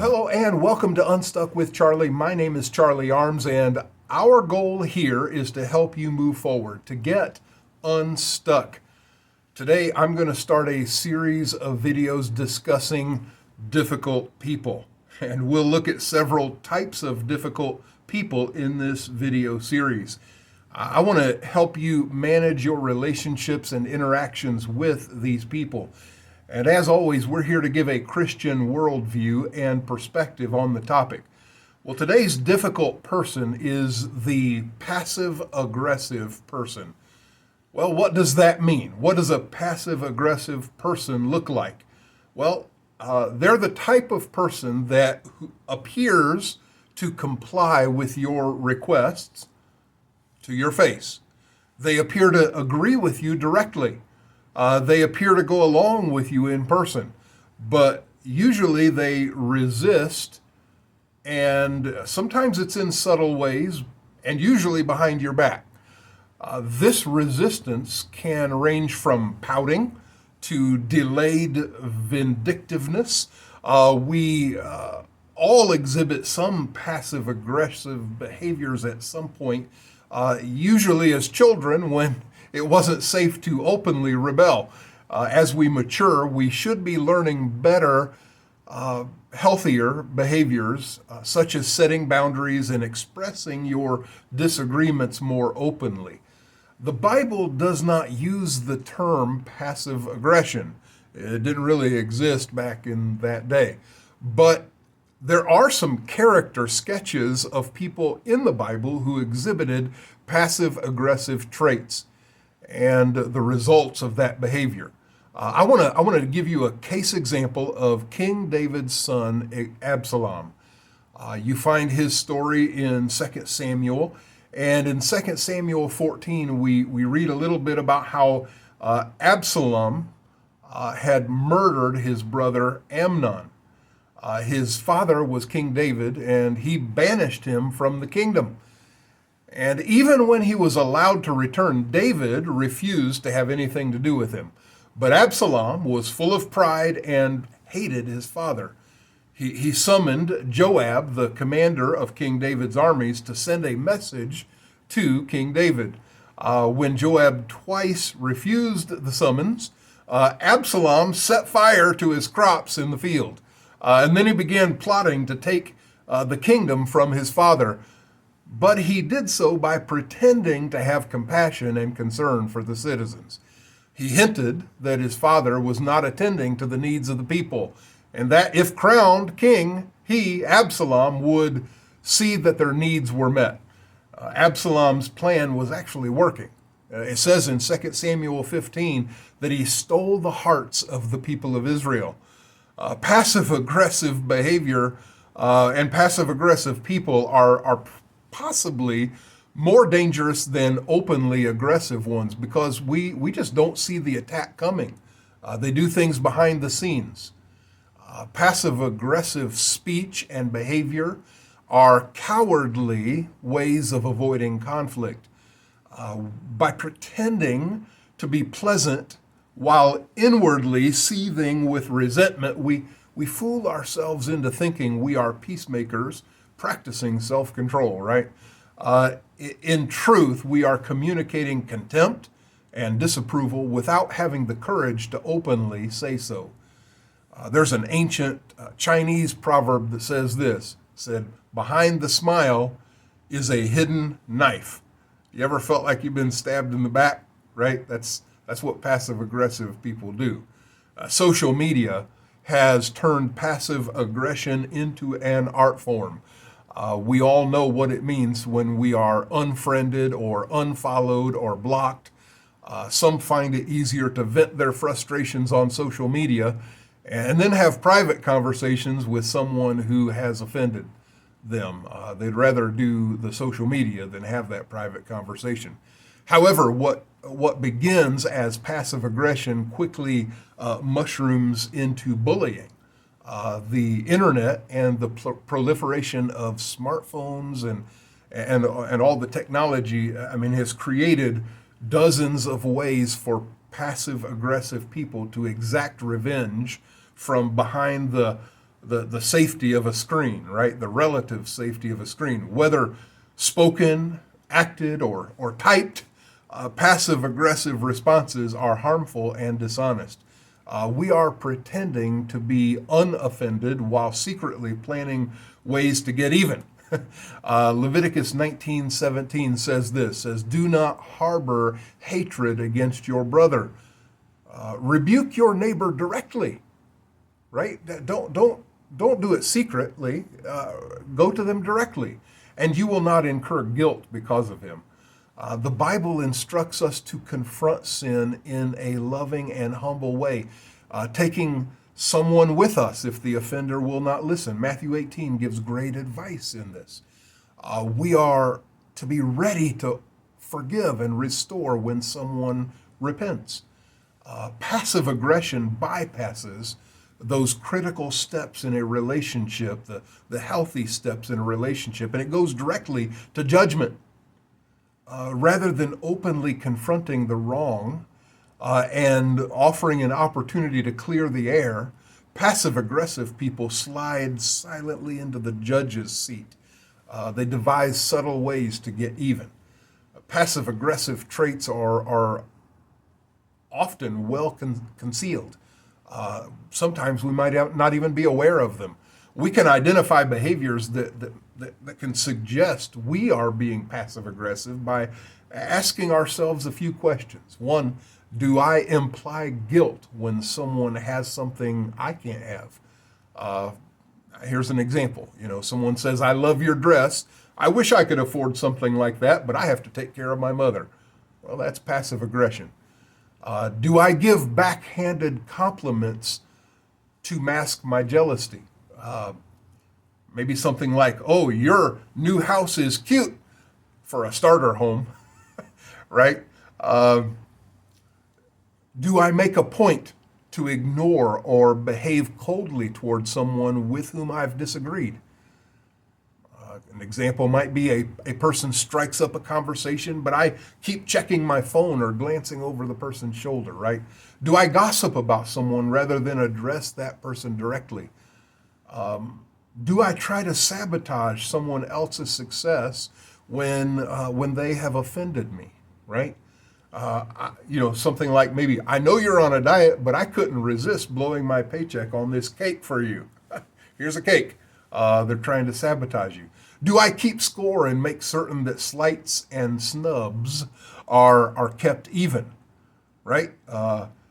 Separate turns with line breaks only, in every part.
Hello and welcome to Unstuck with Charlie. My name is Charlie Arms, and our goal here is to help you move forward, to get unstuck. Today, I'm going to start a series of videos discussing difficult people, and we'll look at several types of difficult people in this video series. I want to help you manage your relationships and interactions with these people. And as always, we're here to give a Christian worldview and perspective on the topic. Well, today's difficult person is the passive-aggressive person. Well, what does that mean? What does a passive-aggressive person look like? Well, they're the type of person that appears to comply with your requests to your face. They appear to agree with you directly. They appear to go along with you in person, but usually they resist, and sometimes it's in subtle ways, and usually behind your back. This resistance can range from pouting to delayed vindictiveness. We all exhibit some passive-aggressive behaviors at some point, usually as children when it wasn't safe to openly rebel. As we mature, we should be learning better, healthier behaviors, such as setting boundaries and expressing your disagreements more openly. The Bible does not use the term passive aggression. It didn't really exist back in that day. But there are some character sketches of people in the Bible who exhibited passive aggressive traits and the results of that behavior. I want to give you a case example of King David's son, Absalom. You find his story in 2 Samuel. And in 2 Samuel 14, we read a little bit about how Absalom had murdered his brother Amnon. His father was King David, and he banished him from the kingdom. And even when he was allowed to return, David refused to have anything to do with him. But Absalom was full of pride and hated his father. He summoned Joab, the commander of King David's armies, to send a message to King David. When Joab twice refused the summons, Absalom set fire to his crops in the field. And then he began plotting to take the kingdom from his father. But he did so by pretending to have compassion and concern for the citizens. He hinted that his father was not attending to the needs of the people, and that if crowned king, he, Absalom, would see that their needs were met. Absalom's plan was actually working. It says in 2 Samuel 15 that he stole the hearts of the people of Israel. Passive-aggressive behavior and passive-aggressive people are possibly more dangerous than openly aggressive ones because we just don't see the attack coming. They do things behind the scenes. Passive-aggressive speech and behavior are cowardly ways of avoiding conflict. By pretending to be pleasant while inwardly seething with resentment, we fool ourselves into thinking we are peacemakers practicing self-control, right? In truth, we are communicating contempt and disapproval without having the courage to openly say so. There's an ancient Chinese proverb that says this, said, "Behind the smile is a hidden knife." You ever felt like you've been stabbed in the back, right? That's what passive-aggressive people do. Social media has turned passive aggression into an art form. We all know what it means when we are unfriended or unfollowed or blocked. Some find it easier to vent their frustrations on social media and then have private conversations with someone who has offended them. They'd rather do the social media than have that private conversation. However, what begins as passive aggression quickly mushrooms into bullying. The internet and the proliferation of smartphones and all the technology, has created dozens of ways for passive aggressive people to exact revenge from behind the the safety of a screen, right? The relative safety of a screen, whether spoken, acted, or typed. Passive aggressive responses are harmful and dishonest. We are pretending to be unoffended while secretly planning ways to get even. Leviticus 19:17 says this, says, "Do not harbor hatred against your brother. Rebuke your neighbor directly." Right? Don't do it secretly. Go to them directly, and you will not incur guilt because of him. The Bible instructs us to confront sin in a loving and humble way, taking someone with us if the offender will not listen. Matthew 18 gives great advice in this. We are to be ready to forgive and restore when someone repents. Passive aggression bypasses those critical steps in a relationship, the healthy steps in a relationship, and it goes directly to judgment. Rather than openly confronting the wrong and offering an opportunity to clear the air, passive aggressive people slide silently into the judge's seat. They devise subtle ways to get even. Passive aggressive traits are often well concealed. Sometimes we might not even be aware of them. We can identify behaviors that can suggest we are being passive aggressive by asking ourselves a few questions. One, do I imply guilt when someone has something I can't have? Here's an example. Someone says, "I love your dress. I wish I could afford something like that, but I have to take care of my mother." Well, that's passive aggression. Do I give backhanded compliments to mask my jealousy? Maybe something like, "Oh, your new house is cute," for a starter home, right? Do I make a point to ignore or behave coldly towards someone with whom I've disagreed? An example might be a person strikes up a conversation, but I keep checking my phone or glancing over the person's shoulder, right? Do I gossip about someone rather than address that person directly? Do I try to sabotage someone else's success when they have offended me, right? Something like, maybe, "I know you're on a diet, but I couldn't resist blowing my paycheck on this cake for you." Here's a cake. They're trying to sabotage you. Do I keep score and make certain that slights and snubs are kept even, right?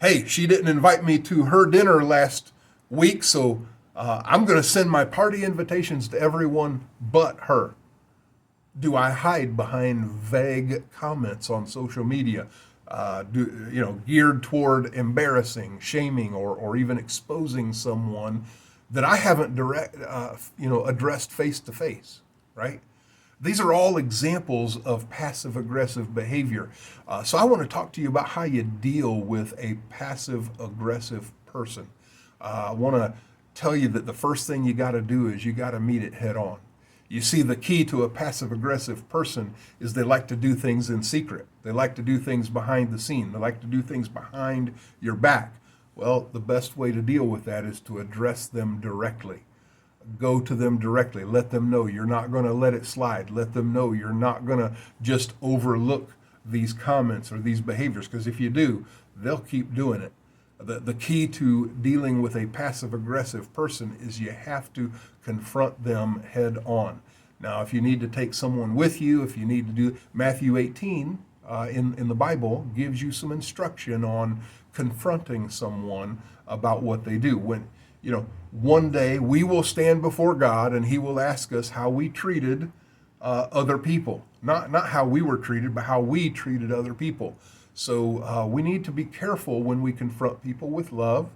Hey, she didn't invite me to her dinner last week, so I'm going to send my party invitations to everyone but her. Do I hide behind vague comments on social media, geared toward embarrassing, shaming, or even exposing someone that I haven't addressed face to face, right? These are all examples of passive aggressive behavior. So I want to talk to you about how you deal with a passive aggressive person. I want to tell you that the first thing you got to do is you got to meet it head on. You see, the key to a passive aggressive person is they like to do things in secret. They like to do things behind the scene. They like to do things behind your back. Well, the best way to deal with that is to address them directly. Go to them directly. Let them know you're not going to let it slide. Let them know you're not going to just overlook these comments or these behaviors, because if you do, they'll keep doing it. The key to dealing with a passive aggressive person is you have to confront them head on. Now, if you need to take someone with you, if you need to do Matthew 18 in the Bible gives you some instruction on confronting someone about what they do. One day we will stand before God and he will ask us how we treated other people. Not how we were treated, but how we treated other people. So we need to be careful when we confront people with love,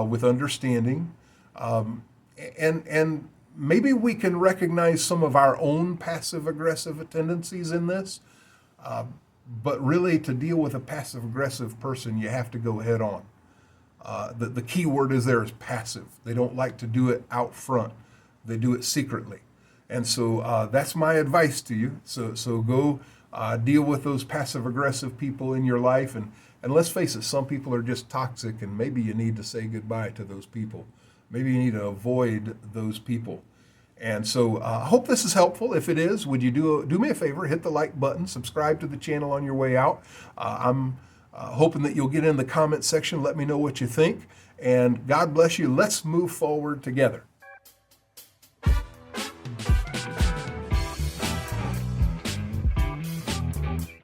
with understanding, and maybe we can recognize some of our own passive-aggressive tendencies in this. But really, to deal with a passive-aggressive person, you have to go head on. The key word is passive. They don't like to do it out front. They do it secretly. And so that's my advice to you. So go deal with those passive-aggressive people in your life. And let's face it, some people are just toxic, and maybe you need to say goodbye to those people. Maybe you need to avoid those people. And so I hope this is helpful. If it is, would you do me a favor, hit the like button, subscribe to the channel on your way out. I'm hoping that you'll get in the comment section, let me know what you think. And God bless you. Let's move forward together.